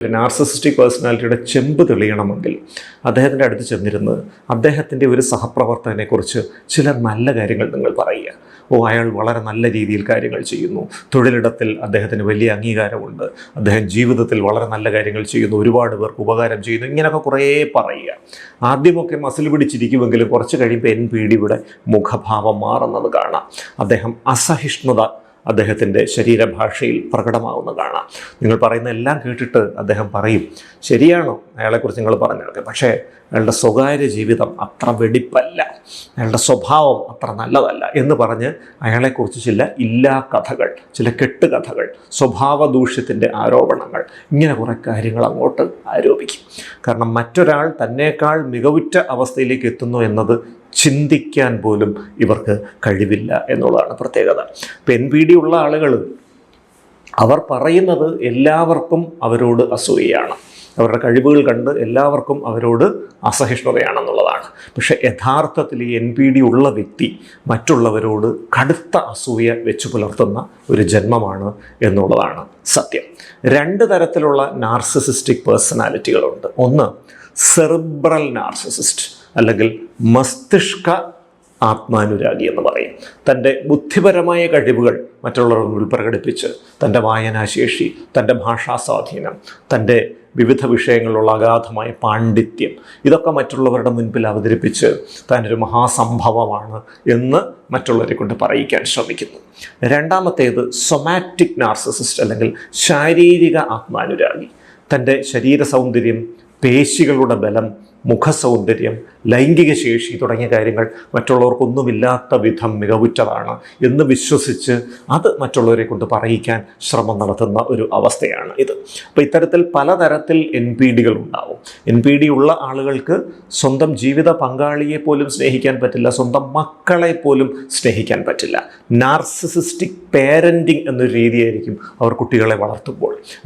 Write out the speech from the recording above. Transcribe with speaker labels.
Speaker 1: ഒരു നാർസിസിസ്റ്റിക് പേഴ്സണാലിറ്റിയുടെ ചെമ്പ് തെളിയണമെങ്കിൽ അദ്ദേഹത്തിൻ്റെ അടുത്ത് ചെന്നിരുന്ന് അദ്ദേഹത്തിൻ്റെ ഒരു സഹപ്രവർത്തകനെക്കുറിച്ച് ചില നല്ല കാര്യങ്ങൾ നിങ്ങൾ പറയുക. അയാൾ വളരെ നല്ല രീതിയിൽ കാര്യങ്ങൾ ചെയ്യുന്നു, തൊഴിലിടത്തിൽ അദ്ദേഹത്തിന് വലിയ അംഗീകാരമുണ്ട്, അദ്ദേഹം ജീവിതത്തിൽ വളരെ നല്ല കാര്യങ്ങൾ ചെയ്യുന്നു, ഒരുപാട് പേർക്ക് ഉപകാരം ചെയ്യുന്നു, ഇങ്ങനെയൊക്കെ കുറേ പറയുക. ആദ്യമൊക്കെ മസിൽ പിടിച്ചിരിക്കുമെങ്കിലും കുറച്ച് കഴിയുമ്പോൾ NPDയുടെ മുഖഭാവം മാറുന്നത് കാണാം. അദ്ദേഹം അസഹിഷ്ണുത അദ്ദേഹത്തിൻ്റെ ശരീരഭാഷയിൽ പ്രകടമാവുന്ന കാണാം. നിങ്ങൾ പറയുന്ന എല്ലാം കേട്ടിട്ട് അദ്ദേഹം പറയും, ശരിയാണോ അയാളെക്കുറിച്ച് നിങ്ങൾ പറഞ്ഞതൊക്കെ, പക്ഷേ അയാളുടെ സ്വകാര്യ ജീവിതം അത്ര വെടിപ്പല്ല, അയാളുടെ സ്വഭാവം അത്ര നല്ലതല്ല എന്ന് പറഞ്ഞ് അയാളെക്കുറിച്ച് ചില ഇല്ലാ കഥകൾ, ചില കെട്ടുകഥകൾ, സ്വഭാവ ദൂഷ്യത്തിൻ്റെ ആരോപണങ്ങൾ, ഇങ്ങനെ കുറേ കാര്യങ്ങൾ അങ്ങോട്ട് ആരോപിക്കും. കാരണം മറ്റൊരാൾ തന്നേക്കാൾ മികവുറ്റ അവസ്ഥയിലേക്ക് എത്തുന്നു എന്നത് ചിന്തിക്കാൻ പോലും ഇവർക്ക് കഴിവില്ല എന്നുള്ളതാണ് പ്രത്യേകത. ഇപ്പം NPD ഉള്ള ആളുകൾ അവർ പറയുന്നത് എല്ലാവർക്കും അവരോട് അസൂയയാണ്, അവരുടെ കഴിവുകൾ കണ്ട് എല്ലാവർക്കും അവരോട് അസഹിഷ്ണുതയാണെന്നുള്ളതാണ്. പക്ഷേ യഥാർത്ഥത്തിൽ ഈ NPD ഉള്ള വ്യക്തി മറ്റുള്ളവരോട് കടുത്ത അസൂയ വെച്ച് പുലർത്തുന്ന ഒരു ജന്മമാണ് എന്നുള്ളതാണ് സത്യം. രണ്ട് തരത്തിലുള്ള നാർസിസിസ്റ്റിക് പേഴ്സണാലിറ്റികളുണ്ട്. ഒന്ന് സെറിബ്രൽ നാർസിസിസ്റ്റ് അല്ലെങ്കിൽ മസ്തിഷ്ക ആത്മാനുരാഗി എന്ന് പറയും. തൻ്റെ ബുദ്ധിപരമായ കഴിവുകൾ മറ്റുള്ളവരുടെ മുന്നിൽ പ്രകടിപ്പിച്ച് തൻ്റെ വായനാശേഷി, തൻ്റെ ഭാഷാ സ്വാധീനം, തൻ്റെ വിവിധ വിഷയങ്ങളിലുള്ള അഗാധമായ പാണ്ഡിത്യം, ഇതൊക്കെ മറ്റുള്ളവരുടെ മുൻപിൽ അവതരിപ്പിച്ച് താനൊരു മഹാസംഭവമാണ് എന്ന് മറ്റുള്ളവരെ കൊണ്ട് പറയിക്കാൻ ശ്രമിക്കുന്നു. രണ്ടാമത്തേത് സൊമാറ്റിക് നാർസിസിസ്റ്റ് അല്ലെങ്കിൽ ശാരീരിക ആത്മാനുരാഗി. തൻ്റെ ശരീര സൗന്ദര്യം, പേശികളുടെ ബലം, മുഖസൗന്ദര്യം, ലൈംഗിക ശേഷി തുടങ്ങിയ കാര്യങ്ങൾ മറ്റുള്ളവർക്കൊന്നുമില്ലാത്ത വിധം മികവുറ്റതാണ് എന്ന് വിശ്വസിച്ച് അത് മറ്റുള്ളവരെ കൊണ്ട് പറയിക്കാൻ ശ്രമം നടത്തുന്ന ഒരു അവസ്ഥയാണ് ഇത്. അപ്പോൾ ഇത്തരത്തിൽ പലതരത്തിൽ NPDകൾ ഉണ്ടാവും. NPD ഉള്ള ആളുകൾക്ക് സ്വന്തം ജീവിത പങ്കാളിയെ പോലും സ്നേഹിക്കാൻ പറ്റില്ല, സ്വന്തം മക്കളെ പോലും സ്നേഹിക്കാൻ പറ്റില്ല. നാർസിസിസ്റ്റിക് പേരൻറ്റിങ് എന്നൊരു രീതിയായിരിക്കും അവർ കുട്ടികളെ വളർത്തുമ്പോൾ.